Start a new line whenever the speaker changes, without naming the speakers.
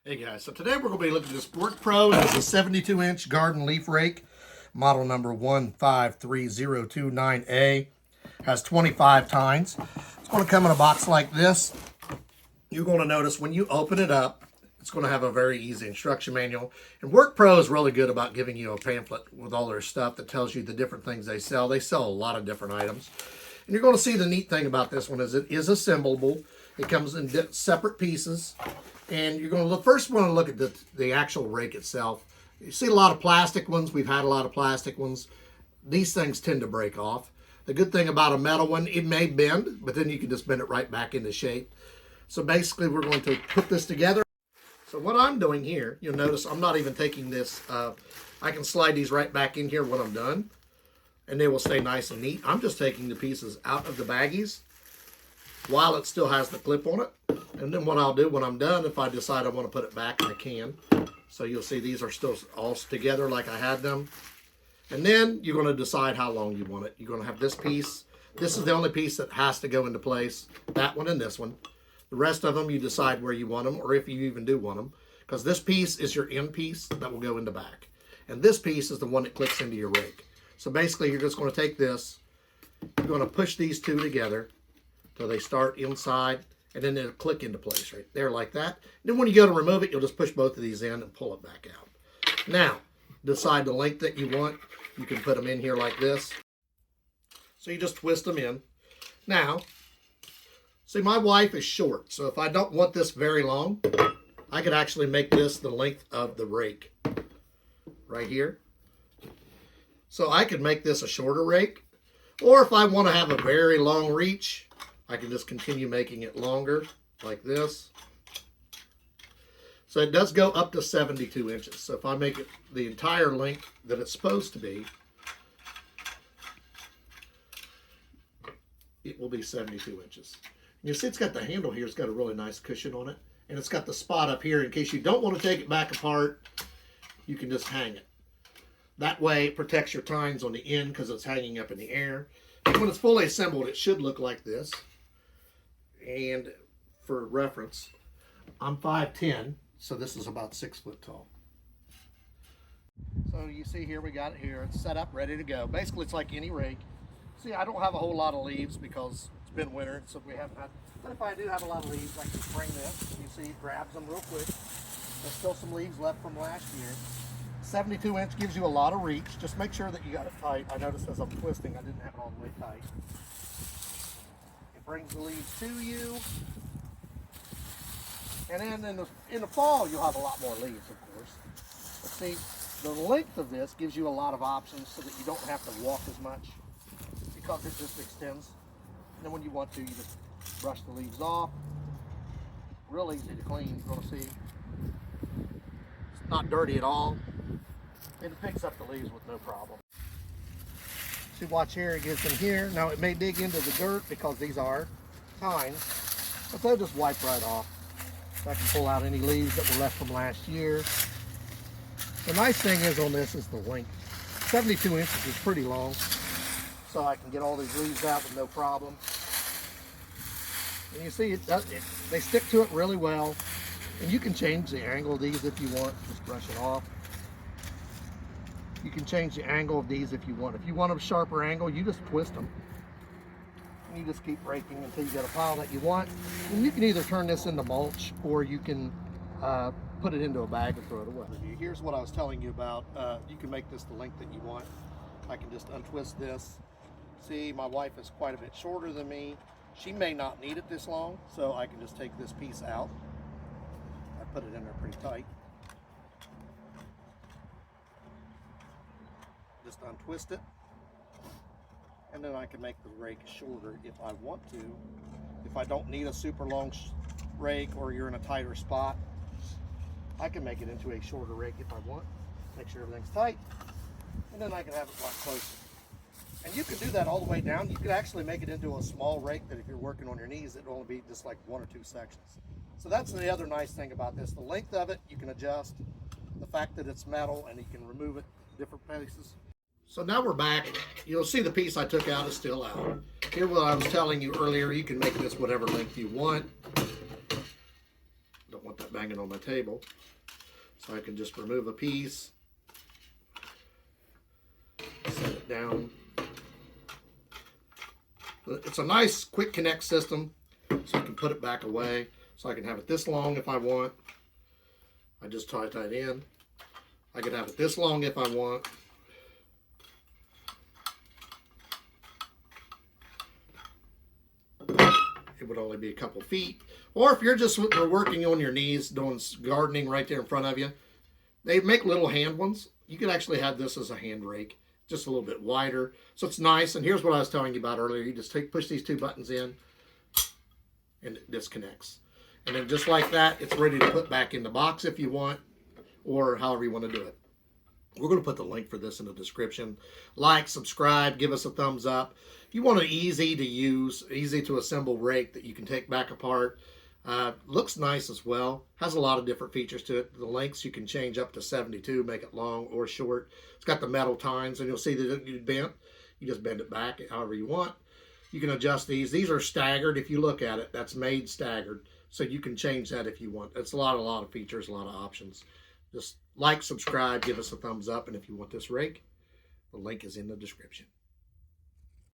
Hey guys, so today we're going to be looking at this WORKPRO. It's a 72-inch garden leaf rake, model number 153029A. Has 25 tines. It's going to come in a box like this. You're going to notice when you open it up, it's going to have a very easy instruction manual. And WORKPRO is really good about giving you a pamphlet with all their stuff that tells you the different things they sell. They sell a lot of different items. And you're going to see the neat thing about this one is it is assemblable. It comes in separate pieces. And you're going to first want to look at the actual rake itself. You see a lot of plastic ones. We've had a lot of plastic ones. These things tend to break off. The good thing about a metal one, it may bend, but then you can just bend it right back into shape. So basically we're going to put this together. So what I'm doing here, you'll notice I'm not even taking this, I can slide these right back in here when I'm done, and they will stay nice and neat. I'm just taking the pieces out of the baggies while it still has the clip on it. And then what I'll do when I'm done, if I decide I want to put it back, I can. So you'll see these are still all together like I had them. And then you're going to decide how long you want it. You're going to have this piece. This is the only piece that has to go into place. That one and this one. The rest of them, you decide where you want them, or if you even do want them. Because this piece is your end piece that will go in the back. And this piece is the one that clicks into your rake. So basically, you're just going to take this. You're going to push these two together till they start inside. And then it'll click into place right there like that. And then when you go to remove it, you'll just push both of these in and pull it back out. Now, decide the length that you want. You can put them in here like this. So you just twist them in. Now, see, my wife is short. So if I don't want this very long, I could actually make this the length of the rake right here. So I could make this a shorter rake. Or if I want to have a very long reach, I can just continue making it longer like this. So it does go up to 72 inches. So if I make it the entire length that it's supposed to be, it will be 72 inches. And you see it's got the handle here. It's got a really nice cushion on it. And it's got the spot up here in case you don't want to take it back apart. You can just hang it. That way it protects your tines on the end because it's hanging up in the air. And when it's fully assembled, it should look like this. And for reference, I'm 5'10", so this is about 6 foot tall. So you see here, we got it here. It's set up, ready to go. Basically, it's like any rake. See, I don't have a whole lot of leaves because it's been winter, so we haven't had. But if I do have a lot of leaves, I can spring this. You see, it grabs them real quick. There's still some leaves left from last year. 72 inch gives you a lot of reach. Just make sure that you got it tight. I noticed as I'm twisting, I didn't have it all the way tight. It brings the leaves to you. And then in the fall, you'll have a lot more leaves, of course. But see, the length of this gives you a lot of options so that you don't have to walk as much because it just extends. And then when you want to, you just brush the leaves off. Real easy to clean, you're gonna see. It's not dirty at all. And it picks up the leaves with no problem. See, watch here, it gets in here. Now it may dig into the dirt because these are tines, but they'll just wipe right off. So I can pull out any leaves that were left from last year. The nice thing is on this is the length. 72 inches is pretty long, so I can get all these leaves out with no problem. And you see, they stick to it really well. And you can change the angle of these if you want. Just brush it off. You can change the angle of these if you want. If you want a sharper angle, you just twist them. And you just keep raking until you get a pile that you want. And you can either turn this into mulch or you can put it into a bag and throw it away. Here's what I was telling you about. You can make this the length that you want. I can just untwist this. See, my wife is quite a bit shorter than me. She may not need it this long, so I can just take this piece out. I put it in there pretty tight. Just untwist it, and then I can make the rake shorter if I want to. If I don't need a super long rake or you're in a tighter spot, I can make it into a shorter rake if I want. Make sure everything's tight, and then I can have it a lot closer. And you can do that all the way down. You could actually make it into a small rake that if you're working on your knees, it'll only be just like 1 or 2 sections. So that's the other nice thing about this. The length of it, you can adjust. The fact that it's metal and you can remove it different places. So now we're back. You'll see the piece I took out is still out. Here, what I was telling you earlier, you can make this whatever length you want. Don't want that that banging on my table. So I can just remove a piece, set it down. It's a nice quick connect system, so I can put it back away. So I can have it this long if I want. I just tie it in. I can have it this long if I want. It would only be a couple feet. Or if you're just working on your knees, doing gardening right there in front of you, they make little hand ones. You could actually have this as a hand rake, just a little bit wider. So it's nice. And here's what I was telling you about earlier. You just push these 2 buttons in, and it disconnects. And then just like that, it's ready to put back in the box if you want, or however you want to do it. We're going to put the link for this in the description. Like, subscribe, give us a thumbs up. If you want an easy to use, easy to assemble rake that you can take back apart, looks nice as well. Has a lot of different features to it. The lengths you can change up to 72, make it long or short. It's got the metal tines, and you'll see that you bent. You just bend it back however you want. You can adjust these. These are staggered. If you look at it, that's made staggered. So you can change that if you want. It's a lot of features, a lot of options. Just like, subscribe, give us a thumbs up, and if you want this rake, the link is in the description.